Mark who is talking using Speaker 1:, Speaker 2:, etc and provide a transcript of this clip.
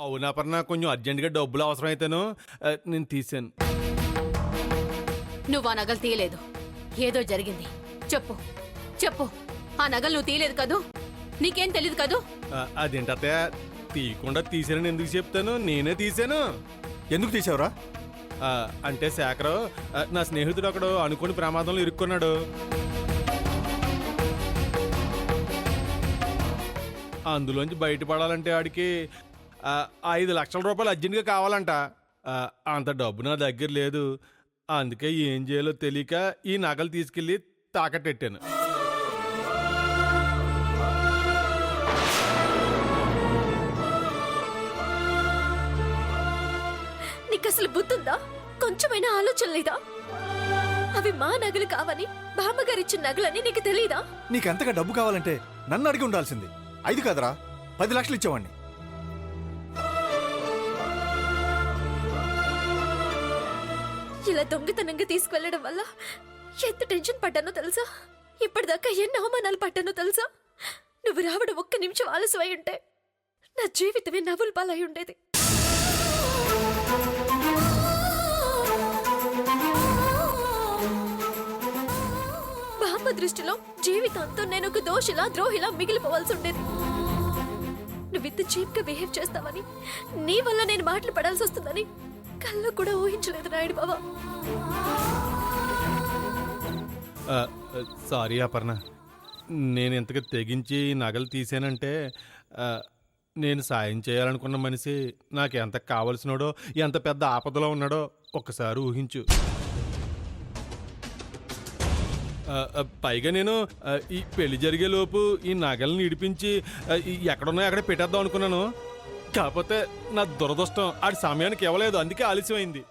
Speaker 1: అవునా పర్ణ, కొంచెం అర్జెంటుగా డబ్బులు అవసరం అయితేను నేను తీసాను.
Speaker 2: నువ్వు ఆ నగలు తీయలేదు. ఏదో జరిగింది. చెప్పు చెప్పు. ఆ నగలు నువ్వు తీయలేదు కదూ? నీకేం తెలీదు కదూ?
Speaker 1: అదేంటత్తయ్య, తీయకుండా తీసానని ఎందుకు చెప్తాను? నేనే తీసాను.
Speaker 3: ఎందుకు తీసావురా?
Speaker 1: అంటే శేఖర్, నా స్నేహితుడు అక్కడ అనుకోని ప్రమాదంలో ఇరుక్కున్నాడు. అందులోంచి బయటపడాలంటే ఆడికి 5 లక్షల రూపాయలు అర్జెంట్గా కావాలంట. అంత డబ్బు నా దగ్గర లేదు. అందుకే ఏం చేయాలో తెలియక ఈ నగలు తీసుకెళ్ళి తాకట్టెట్టాను.
Speaker 4: నీకు అసలు బుద్ధుందా? కొంచెమైనా ఆలోచన లేదా? అవి మా నగలు కావని బామ్మగారిచ్చిన నగలని నీకు తెలీదా?
Speaker 3: నీకెంతగా డబ్బు కావాలంటే నన్ను అడిగి ఉండాల్సింది. 5 కాదురా, 10 లక్షలు ఇచ్చేవాడిని.
Speaker 4: ఇలా దొంగతనంగా తీసుకువెళ్లడం వల్ల ఎంత టెన్షన్ పడ్డానో తెలుసా? ఇప్పటిదాకా ఎన్ని అవమానాలు పడ్డానో తెలుసా? నువ్వు రావడం 1 నిమిషం ఆలస్యమై ఉంటే నా జీవితమే నవ్వుల పాలై ఉండేది. బామ్మ దృష్టిలో జీవితాంతం నేను ఒక దోషిలా ద్రోహిలా మిగిలిపోవాల్సి ఉండేది. నువ్వింత చీప్ గా బిహేవ్ చేస్తావని, నీ వల్ల నేను మాటలు పడాల్సి వస్తుందని కల్లో కూడా ఊహించలేదు నాయుడు బాబా.
Speaker 1: సారీ అపర్ణ, నేను ఇంతగా తెగించి నగలు తీసానంటే నేను సాయం చేయాలనుకున్న మనిషి నాకు ఎంత కావలసినాడో, ఎంత పెద్ద ఆపదలో ఉన్నాడో ఒక్కసారి ఊహించు. పైగా నేను ఈ పెళ్లి జరిగేలోపు ఈ నగలను ఇడిపించి ఎక్కడున్నాయో అక్కడ పెట్టేద్దాం అనుకున్నాను. కాకపోతే నా దురదృష్టం ఆడి సమయానికి ఇవ్వలేదు, అందుకే ఆలస్యమైంది.